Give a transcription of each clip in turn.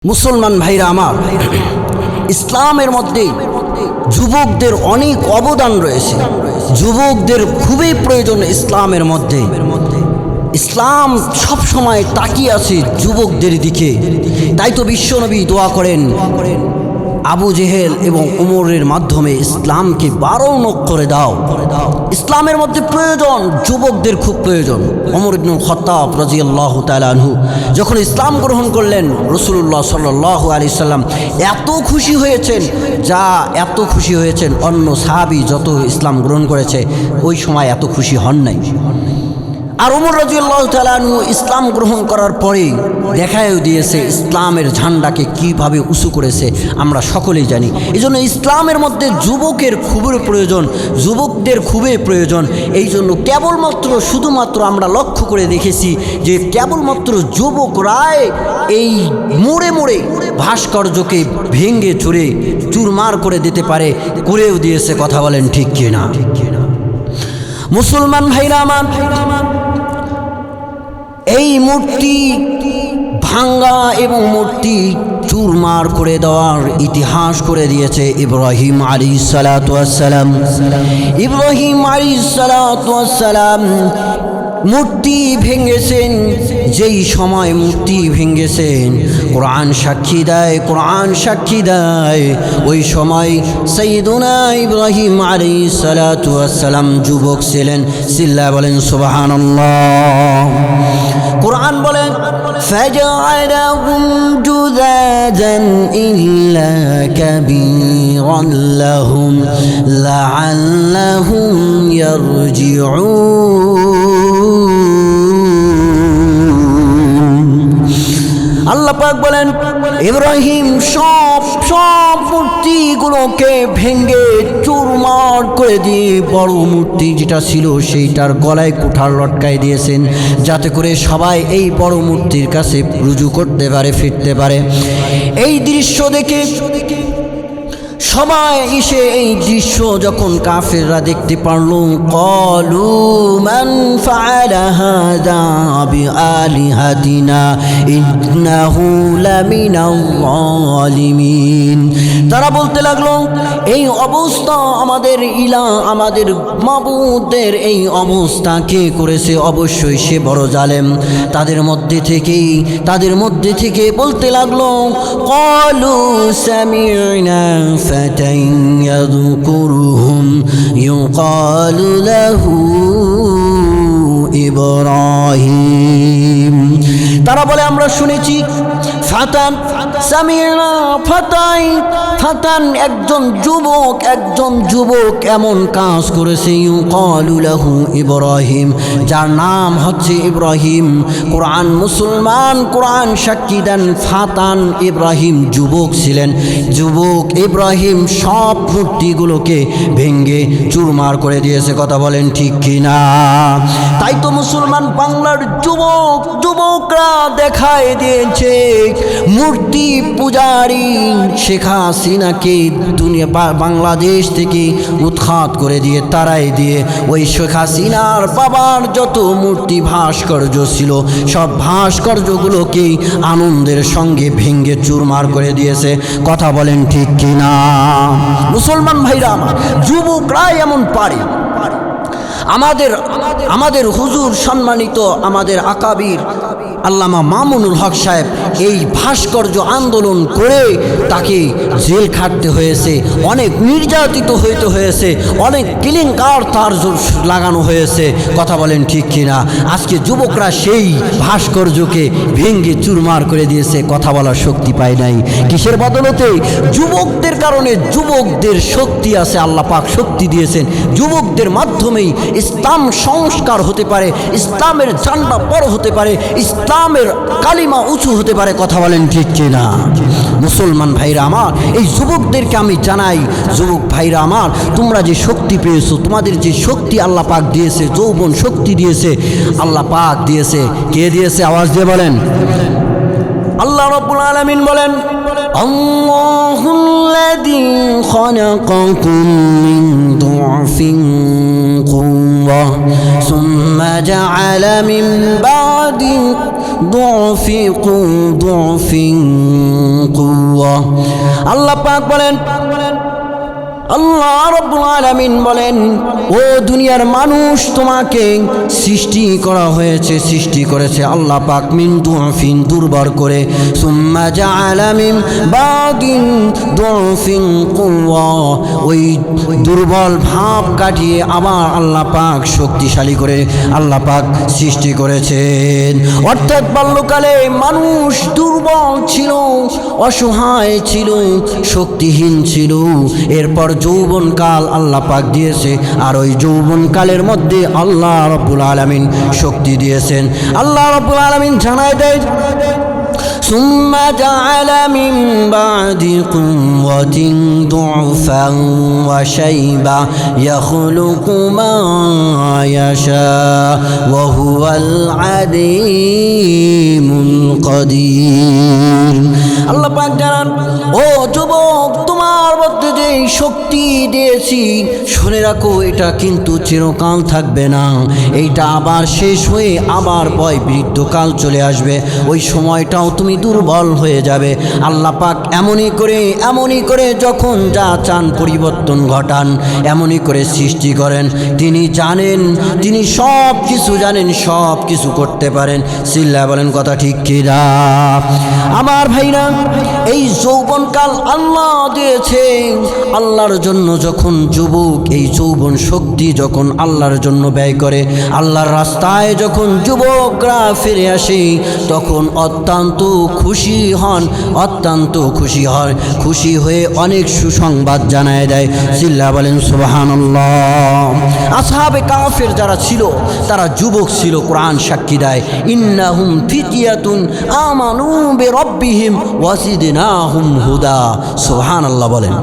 মুসলমান ভাইরা আমার, ইসলামের মধ্যে যুবকদের অনেক অবদান রয়েছে। যুবকদের খুবই প্রয়োজন ইসলামের মধ্যে। ইসলাম সব সময় তাকিয়ে আছে যুবকদের দিকে। তাই তো বিশ্বনবী দোয়া করেন আবু জেহেল এবং উমরের মাধ্যমে ইসলামকে বারণ করে দাও। ইসলামের মধ্যে প্রয়োজন, যুবকদের খুব প্রয়োজন। ওমর ইবনুল খাত্তাব রাদিয়াল্লাহু তাআলা আনহু যখন ইসলাম গ্রহণ করলেন, রাসূলুল্লাহ সাল্লাল্লাহু আলাইহি সাল্লাম এত খুশি হয়েছেন অন্য সাহাবী যত ইসলাম গ্রহণ করেছে ওই সময় এত খুশি হন নাই। আর ওমর রাদিয়াল্লাহু তাআলা আনহু ইসলাম গ্রহণ করার পরে দেখায়ও দিয়েছে ইসলামের ঝান্ডাকে কিভাবে উঁচু করেছে, আমরা সকলেই জানি। এই জন্য ইসলামের মধ্যে যুবকদের খুবই প্রয়োজন। এই জন্য শুধুমাত্র আমরা লক্ষ্য করে দেখেছি যে কেবলমাত্র যুবকরাই এই মোড়ে ভাস্কর্যকে ভেঙে চুরে চুরমার করে দিতে পারে, করেও দিয়েছে। কথা বলেন ঠিক কিনা? মুসলমান ভাইরা আমার, এই মূর্তি ভাঙ্গা এবং মূর্তি চুরমার করে দেওয়ার ইতিহাস করে দিয়েছে ইব্রাহিম আলাইহিস সালাতু ওয়াস সালাম। ইব্রাহিম আলাইহিস সালাতু ওয়াস সালাম মূর্তি ভেঙেছেন। যেই সময় মূর্তি ভেঙেছেন, কোরআন সাক্ষী দেয় ওই সময় সাইয়্যিদুনা ইব্রাহিম আলাইহিস সালাতু ওয়াস সালাম যুবক ছিলেন। চিল্লায় বলেন সুবহানাল্লাহ। কোরআন বলেন ফাজআলাহুম জুযাযান ইল্লা কাবীরান লাহুম লাআল্লাহুম ইয়ারজিউন। আল্লাহ পাক বলেন ইব্রাহিম সব মূর্তিগুলোকে ভেঙে চুরমার করে দিয়ে বড় মূর্তি যেটা ছিল সেইটার গলায় কুঠার লটকায় দিয়েছেন, যাতে করে সবাই এই বড় মূর্তির কাছে রুজু করতে পারে, ফিরতে পারে। এই দৃশ্য দেখে সবাই এসে এই দৃশ্য যখন কাফেররা দেখতে পারল, ক্বালু মান ফাআলা হাযা বিআলিহাতিনা ইন্নাহু লামিনাল যালিমিন। তারা বলতে লাগলো এই অবস্থা আমাদের মাবুদের এই অবস্থা কে করেছে? অবশ্যই সে বড় জালেম। তাদের মধ্যে থেকে বলতে লাগলো ক্বালু সামি'না فتى يذكرهم يقال له ইব্রাহিম। তারা বলে আমরা শুনেছি ফাতান সামি'না ফাতান একজন যুবক এমন কাজ করেছে, ইউকালু লাহু ইব্রাহিম, যার নাম হচ্ছে ইব্রাহিম। কোরআন সাক্ষী দেন ফাতান ইব্রাহিম যুবক ছিলেন। যুবক ইব্রাহিম সব মূর্তিগুলোকে ভেঙ্গে চুরমার করে দিয়েছে। কথা বলেন ঠিক কিনা? তাই তো মুসলমান বাংলার যুবকরা দেখায় দিয়েছে মূর্তি পূজারী শেখ হাসিনাকে বাংলাদেশ থেকে উৎখাত করে দিয়ে তারাই দিয়ে ওই শেখ হাসিনার বাবার যত মূর্তি ভাস্কর্য ছিল সব ভাস্কর্যগুলোকে আনন্দের সঙ্গে ভেঙ্গে চুরমার করে দিয়েছে। কথা বলেন ঠিক কিনা? মুসলমান ভাইরা আমার, যুবকরাই এমন পারে। আমাদের হুজুর সম্মানিত আমাদের আকাবির আল্লামা মামুনুল হক সাহেব এই ভাস্কর্য আন্দোলন করে তাকে জেল খাটতে হয়েছে, অনেক নির্যাতিত হইতে হয়েছে, অনেক কেলেঙ্কার তার লাগানো হয়েছে। কথা বলেন ঠিক কিনা? আজকে যুবকরা সেই ভাস্কর্যকে ভেঙ্গে চুরমার করে দিয়েছে। কথা বলার শক্তি পায় নাই। কিসের বদলতে? যুবকদের কারণে। যুবকদের শক্তি আছে, আল্লাহ পাক শক্তি দিয়েছেন। যুবকদের মাধ্যমেই ইসলাম সংস্কার হতে পারে, ইসলামের ঝান্ডা বড় হতে পারে, ইসলামের কালিমা উঁচু হতে পারে। কথা বলেন ঠিক কিনা? মুসলমান ভাইরা আমার, এই যুবকদেরকে আমি জানাই, যুবক ভাইরা আমার, তোমরা যে শক্তি পেয়েছো, তোমাদের যে শক্তি আল্লাহ পাক দিয়েছে, যৌবন শক্তি দিয়েছে আল্লাহ পাক দিয়েছে। কে দিয়েছে? আওয়াজ দিয়ে বলেন। আল্লাহ রাব্বুল আলামিন বলেন আল্লাহুল্লাযী খালাকাকুম মিন দু'ফিন কুওয়া সুম্মা জা'আলা মিন বা'দি ضعف قوة। আল্লাহ পাক বলেন, আল্লাহ রাব্বুল আলামিন বলেন, ও দুনিয়ার মানুষ, তোমাকে সৃষ্টি করা হয়েছে, সৃষ্টি করেছে আল্লাহ পাক মিন দুফিন, দুর্বল করে, সুম্মা জাআলা মিন বাদিন দুফিন কুওয়া, ওই দুর্বল ভাব কাটিয়ে আবার আল্লাহ পাক শক্তিশালী করে আল্লাহ পাক সৃষ্টি করেছেন। অর্থাৎ বাল্যকালে মানুষ দুর্বল ছিল, অসহায় ছিল, শক্তিহীন ছিল। এরপর যৌবনকাল আল্লাহ পাক দিয়েছে, আর ওই যৌবনকালের মধ্যে আল্লাহ রাব্বুল আলামিন শক্তি দিয়েছেন। আল্লাহ রাব্বুল আলামিন জানায় দেয়, ثم جعل من بعد قوة ضعفا وشيبا يخلق ما يشاء وهو العليم القدير। আল্লাহ পাক জানান, ও যুবক, তোমার মধ্যে যে শক্তি দিয়েছি, শুনে রাখো, এটা কিন্তু চিরকাল থাকবে না। এইটা আবার শেষ হয়ে আবার বৃদ্ধকাল চলে আসবে। ওই সময়টাও তুমি দুর্বল হয়ে যাবে। আল্লাহ পাক এমনই করে যখন যা চান পরিবর্তন ঘটান, এমনই করে সৃষ্টি করেন। তিনি জানেন, তিনি সব কিছু জানেন, সব কিছু করতে পারেন। সিল্লা বলেন কথা ঠিক কি না? আমার ভাইরা, এই যৌবনকাল আল্লাহ দিয়েছে আল্লাহর জন্য। যখন যুবক এই যৌবন শক্তি যখন আল্লাহর জন্য ব্যয় করে, আল্লাহর রাস্তায় যখন যুবকরা ফিরে আসে, তখন অত্যন্ত খুশি হন, অত্যন্ত খুশি হয়। খুশি হয়ে অনেক সুসংবাদ জানায় দেয়। সিল্লা বলেন সুবহানাল্লাহ। আসহাবে কাফের যারা ছিল, তারা যুবক ছিল। কোরআন সাক্ষী দেয়, ইন্নাহুম ফিতয়াতুন আমানু বিরাব্বিহিম ওয়াজিদনাহুম হুদা। সুবহানাল্লাহ বলেন।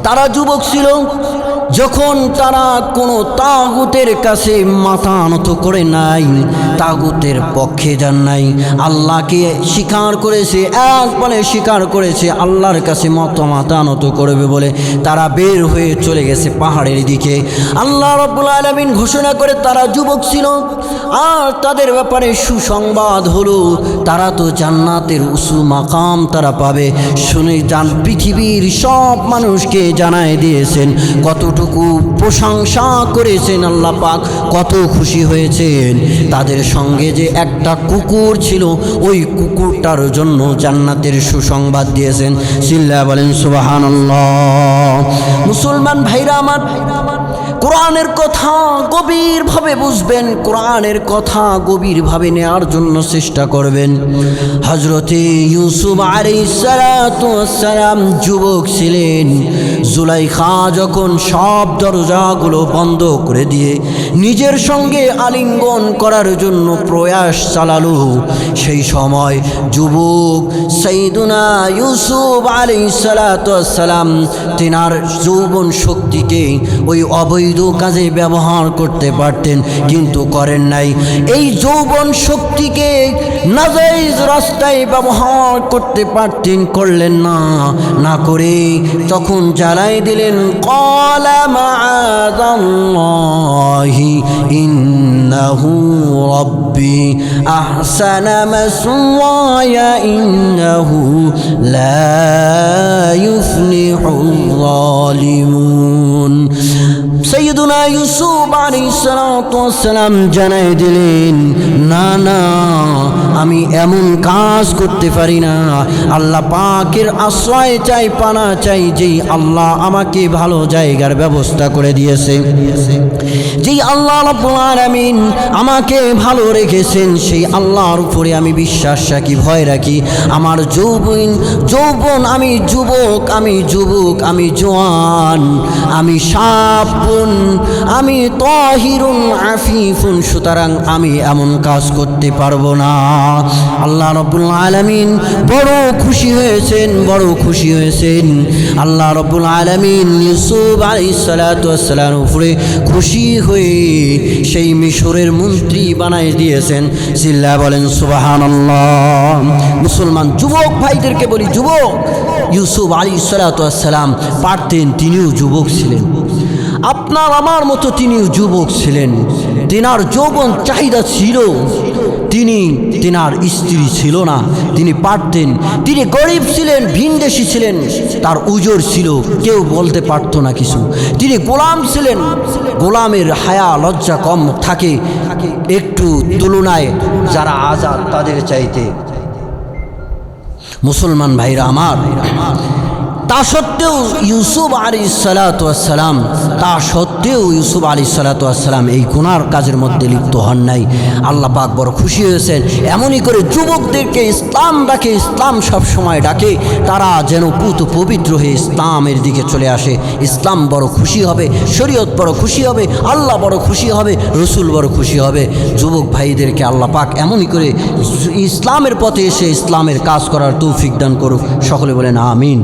তারা যুবক ছিল যখন তারা কোনো তাগুতের কাছে মাথা নত করে নাই, তাগুতের পক্ষে যান নাই, আল্লাহকে স্বীকার করেছে, একবারে স্বীকার করেছে, আল্লাহর কাছে মাথা নত করবে বলে তারা বের হয়ে চলে গেছে পাহাড়ের দিকে। আল্লাহ রাব্বুল আলামিন ঘোষণা করে তারা যুবক ছিল। আর তাদের ব্যাপারে সুসংবাদ হলো, তারা তো জান্নাতের উঁচু মাকাম তারা পাবে। শুনে যান, পৃথিবীর সব মানুষকে জানায় দিয়েছেন, কতটুকু প্রশংসা করেছেন আল্লাহ পাক, কত খুশি হয়েছেন। তাদের সঙ্গে যে একটা কুকুর ছিল, ওই কুকুরটার জন্য জান্নাতের সুসংবাদ দিয়েছেন। সিল্লা বলেন সুবহানাল্লাহ। মুসলমান ভাইরা আমার, কোরআনের কথা গভীরভাবে বুঝবেন, কোরআনের কথা গভীরভাবে নেওয়ার জন্য চেষ্টা করবেন। হযরতে ইউসুফ আলাইহিস সালাতু ওয়াস সালাম যুবক ছিলেন। জুলাইখা যখন সব দরজাগুলো বন্ধ করে দিয়ে নিজের সঙ্গে আলিঙ্গন করার জন্য প্রয়াস চালালো, সেই সময় যুবক সাইয়্যিদুনা ইউসুফ আলাইহিস সালাতু ওয়াস সালাম তিনার যৌবন শক্তিকে ওই অবৈধ কাজে ব্যবহার করতে পারতেন, কিন্তু করেন নাই। এই যৌবন শক্তিকে নাজায়েজ রাস্তায় ব্যবহার করতে পারতেন, করলেন না। না করে তখন জ্বালাই দিলেন, ক্বালা মাআযাল্লাহি ইন্নাহু রাব্বি আহসানা মাসওয়ায়া ইন্নাহু লা ইউফলিহুল যালিমুন। সাইয়্যিদুনা ইউসুফ আলাইহিস সালাতু ওয়াস সালাম জানায় দিলেন, না না, আমি এমন কাজ করতে পারি না। আল্লাহ পাকের আশ্রয় চাই, পানা চাই, যেই আল্লাহ আমাকে ভালো জায়গার ব্যবস্থা করে দিয়েছে, যেই আল্লাহ রাব্বুল আলামিন আমাকে ভালো রেখেছেন, সেই আল্লাহর উপরে আমি বিশ্বাস রাখি, ভয় রাখি। আমার যৌবন, আমি যুবক, আমি জওয়ান, আমি শাবুন, আমি তাহিরুন আফিফুন, সুতরাং আমি এমন কাজ করতে পারবো না। আল্লাহ রাব্বুল আলামিন বড় খুশি হয়েছেন। আল্লাহ রাব্বুল আলামিন ইউসুফ আলাইহিস সালাতু ওয়াস সালামের উপরে খুশি হয়ে সেই মিশরের মন্ত্রী বানাই দিয়েছেন। সিল্লা বলেন সুবহানাল্লাহ। মুসলমান যুবক ভাইদেরকে বলি, যুবক ইউসুফ আলাইহিস সালাতু ওয়াস সালাম পারতেন, তিনিও যুবক ছিলেন, আপনার আমার মতো তিনিও যুবক ছিলেন। তিনার যৌবন চাহিদা ছিল, তিনার স্ত্রী ছিল না, তিনি পারতেন, তিনি গরিব ছিলেন, ভিনদেশী ছিলেন, তার উজর ছিল, কেউ বলতে পারতো না কিছু। তিনি গোলাম ছিলেন, গোলামের হায়া লজ্জা কম থাকে একটু তুলনায় যারা আজাদ তাদের চাইতে। মুসলমান ভাইরা আমার, তা সত্ত্বেও ইউসুফ আলাইহিসসালাতু ওয়াসসালাম এই গুনার কাজের মধ্যে লিপ্ত হন নাই। আল্লাহ পাক বড় খুশি হয়েছেন। এমনই করে যুবকদেরকে ইসলাম ডাকে, ইসলাম সব সময় ডাকে, তারা যেন পুত পবিত্র হয়ে ইসলামের দিকে চলে আসে। ইসলাম বড় খুশি হবে, শরীয়ত বড় খুশি হবে, আল্লাহ বড় খুশি হবে, রসুল বড় খুশি হবে। যুবক ভাইদেরকে আল্লাহ পাক এমনই করে ইসলামের পথে এসে ইসলামের কাজ করার তৌফিক দান করুক। সকলে বলেন আমিন।